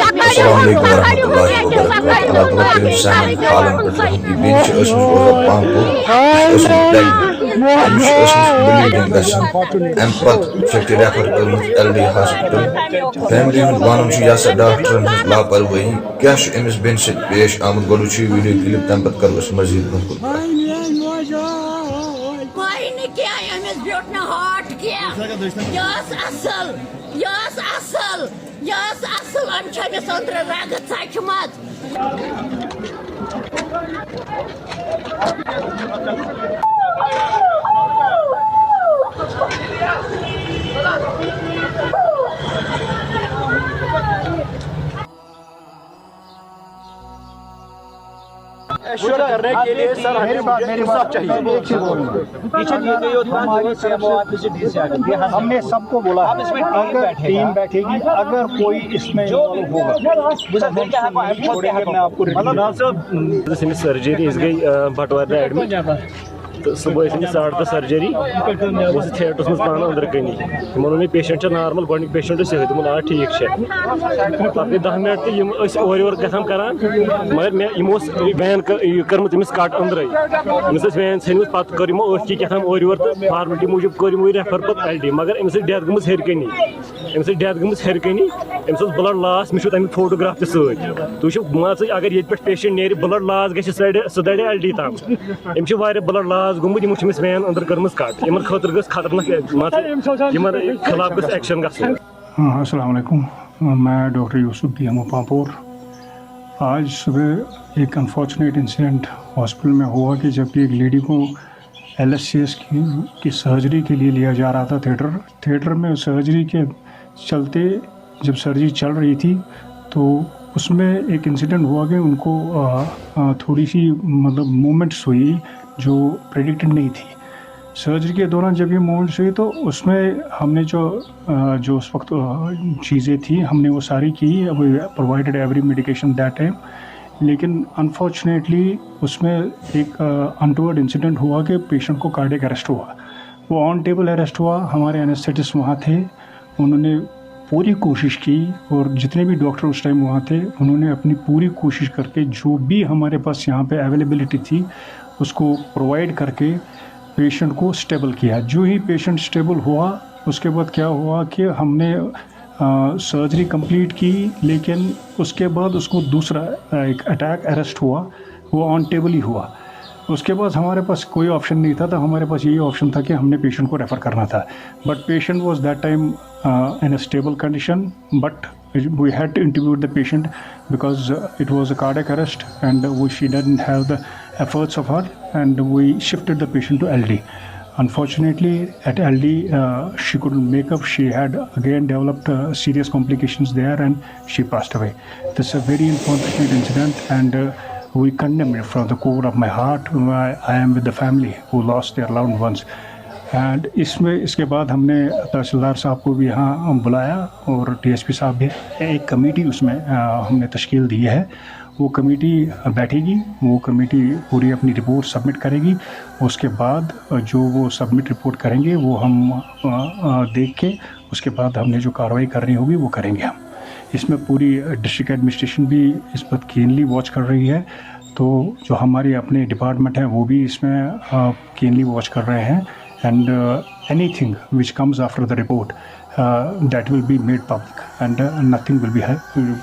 السلام علیکم ورحمۃ اللہ وبرکاتہ اللہ تعالیٰ کٔرِنۍ سانٮ۪ن حالن پٮ۪ٹھ رحم یہِ بیٚنہِ چھِ ٲسمٕژ روزان پانپور ٲسمٕژ پرٛٮ۪گنٮ۪نٛٹ أمِس چھِ ٲسمٕژ بٕلیٖڈِنٛگ گژھان اَمہِ پتہٕ چھَکھ یہِ ریفر کٔرمٕژ LD ہاسپِٹل فیملی ہُنٛد وَنُن چھُ یہِ ہسا ڈاکٹرن ہٕنٛز لاپروٲہی کیٛاہ چھُ أمِس بیٚنہِ سۭتۍ پیش آمُت گۄڈٕ وٕچھِو یہِ ویٖڈیو کِلِپ تَمہِ پتہٕ کرو أسۍ مزیٖد برونٛہہ کُن أمِس بیوٗٹھ نہٕ ہاٹ کینٛہہ یہِ ٲس اصٕل أمۍ چھِ أمِس أنٛدرٕ رگہٕ ژَچمَژ ایشور کرنے کے لیے سر ہمیں انصاف چاہیے ہم نے سب کو بولا اگر ٹیم بیٹھے گی اگر کوئی اس میں میں آپ کو سرجری گئی بٹوار ایڈمٹ تو صبح ٲسۍ 10:30 سرجری بہٕ اوسُس تھیٹرس منٛز پانہٕ أنٛدرٕ کَنی تِمن ووٚن مےٚ پیشنٹ چھِ نارمل گۄڈنیُک پیشنٹ اوس یِہوے تِمن آ ٹھیٖک چھِ پتہٕ گٔے 10 منٹ تہٕ یِم ٲسۍ اورٕ یورٕ گژھان کران مگر مےٚ یِمو اوس وین کٔرمٕژ أمِس کٹ أنٛدرٕے أمِس ٲسۍ وین ژھٕنمٕژ پتہٕ کٔر یِمو أتھۍ کیٛاہ تھام اورٕ یورٕ تہٕ فارملٹی موٗجوٗب کوٚر یِمو ریفر پتہٕ LD مگر أمِس ٲسۍ ڈیتھ گٔمٕژ ہیٚرِ کَنی أمِس اوس بٕلڈ لاس مےٚ چھُ تَمیُک فوٹوگراف تہِ سۭتۍ تُہۍ وٕچھِو مان ژٕ اگر ییٚتہِ پٮ۪ٹھ پیشنٹ نیرِ بٕلڈ لاس گژھِ سُہ دَرِ LD تام أمِس چھِ واریاہ بٕلڈ لاس گوٚمُت یِمو چھِ أمِس وین أنٛدرٕ کٔرمٕژ کٹ یِمن خٲطرٕ گٔژھ خطرناک یِمن خلاف گٔژھ ایکشن گژھُن. السلام علیکم میں ڈاکٹر یوسف DMO پامپور. آج صبح ایک انفارچونیٹ انسیڈنٹ ہاسپٹل میں ہوا کہ جب ایک لیڈی کو LSCS کی سرجری کے لیے لیا جا رہا تھا تھیٹر میں سرجری کے چلتے جب سرجری چل رہی تھی تو اس میں ایک انسیڈنٹ ہوا کہ ان کو تھوڑی سی مطلب موومنٹس ہوئی جو پریڈکٹڈ نہیں تھی. سرجری کے دوران جب یہ موومنٹس ہوئی تو اس میں ہم نے جو اس وقت چیزیں تھیں ہم نے وہ ساری کی provided every medication that time. لیکن انفارچونیٹلی اس میں ایک انٹورڈ انسیڈنٹ ہوا کہ پیشنٹ کو کارڈیک اریسٹ ہوا. وہ آن ٹیبل اریسٹ ہوا. ہمارے اینستھیٹسٹ وہاں تھے, انہوں نے پوری کوشش کی اور جتنے بھی ڈاکٹر اس ٹائم وہاں تھے انہوں نے اپنی پوری کوشش کر کے جو بھی ہمارے پاس یہاں پہ اویلیبلٹی تھی اس کو پرووائڈ کر کے پیشنٹ کو اسٹیبل کیا. جو ہی پیشنٹ اسٹیبل ہوا اس کے بعد کیا ہوا کہ ہم نے سرجری کمپلیٹ کی, لیکن اس کے بعد اس کو دوسرا ایک اٹیک اریسٹ ہوا, وہ آن ٹیبل ہی ہوا. اس کے بعد ہمارے پاس کوئی آپشن نہیں تھا, تو ہمارے پاس یہی آپشن تھا کہ ہم نے پیشنٹ کو ریفر کرنا تھا. But patient was that time in a stable condition, but we had to intubate the patient because it was a cardiac arrest and she didn't have the efforts of her, and we shifted the patient to LD. Unfortunately at LD she couldn't make up. She had again developed serious complications there and she passed away. This is a very unfortunate incident and we condemn it from the core of my heart. I am with the family who lost their loved ones. And اس کے بعد ہم نے تحصیلدار صاحب کو بھی یہاں بلایا اور DSP صاحب بھی. ایک کمیٹی اس میں ہم نے تشکیل دی ہے. وہ کمیٹی بیٹھے گی, وہ کمیٹی پوری اپنی رپورٹ سبمٹ کرے گی. اس کے بعد جو وہ سبمٹ رپورٹ کریں گے وہ ہم دیکھ کے اس کے بعد ہم نے جو کارروائی کرنی ہوگی وہ کریں گے ہم. اس میں پوری ڈسٹرکٹ ایڈمنسٹریشن بھی اس پر کینلی واچ کر رہی ہے. تو جو ہماری اپنے ڈپارٹمنٹ ہیں وہ بھی اس میں کینلی واچ کر رہے ہیں. And anything which comes after the report that will be made public and nothing will be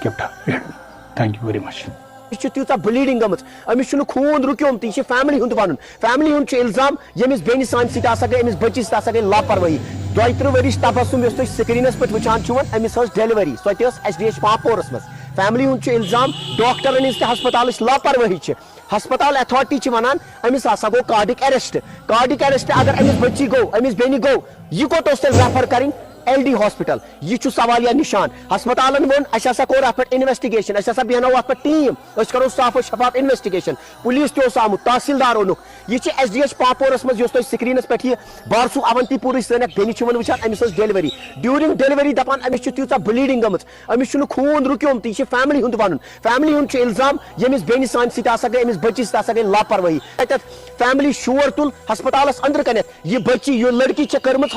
kept hidden. Thank you very much. تیٖژاہ بلیٖڈِنٛگ گٔمٕژ أمِس چھُنہٕ خوٗن رُکیومُت. یہِ چھِ فیملی ہُنٛد وَنُن. فیملی ہُنٛد چھُ اِلزام ییٚمِس بیٚنہِ سانہِ سۭتۍ ہسا گٔے أمِس بٔچی سۭتۍ ہسا گٔے لاپروٲہی. 32 ؤرِش تبسُم یۄس تُہۍ سِکریٖنَس پٮ۪ٹھ وٕچھان چھِو أمِس ٲس ڈیلؤری, سۄ تہِ ٲس SDH پامپورَس منٛز. فیملی ہُنٛد چھُ اِلزام ڈاکٹرن ہٕنٛز تہِ ہسپتالٕچ لاپروٲہی چھِ. ہسپتال ایتھارٹی چھِ وَنان أمِس ہسا گوٚو کارڈِک اریسٹ اگر أمِس بٔچی گوٚو أمِس بیٚنہِ گوٚو یہِ کوٚت اوس تیٚلہِ ریفر کَرٕنۍ LD ہاسپِٹل. یہ چھُ سوالیہ نشان. ہسپتالن ووٚن اَسہِ ہسا کوٚر اَتھ پٮ۪ٹھ اِنویسٹِگیشن, أسۍ ہسا بیٚہناوو اَتھ پٮ۪ٹھ ٹیٖم, أسۍ کرو صاف و شفاف اِنویسٹِگیشن. پُلیٖس تہِ اوس آمُت, تحصیلدار اوٚنُکھ. یہِ چھِ SDH پامپورس منٛز یۄس تۄہہِ سِکریٖنس پٮ۪ٹھ یہِ بارسوٗ اونتی پوٗرٕچ سٲنِکھ بیٚنہِ چھِ وۄنۍ وٕچھان أمِس ٲس ڈیلؤری. ڈیوٗرِنگ ڈیلؤری دپان أمِس چھِ تیٖژاہ بلیٖڈِنٛگ گٔمٕژ, أمِس چھُنہٕ خوٗن رُکیومُت. یہِ چھِ فیملی ہُنٛد وَنُن. فیملی ہُنٛد چھُ اِلزام ییٚمِس بیٚنہِ سانہِ سۭتۍ ہسا گٔے أمِس بٔچی سۭتۍ ہسا گٔے لاپروٲہی. تتٮ۪تھ فیملی شور تُل ہسپتالس أنٛدرٕ کَنٮ۪تھ. یہِ بٔچی یہِ لڑکی چھےٚ کٔرمٕژ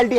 LD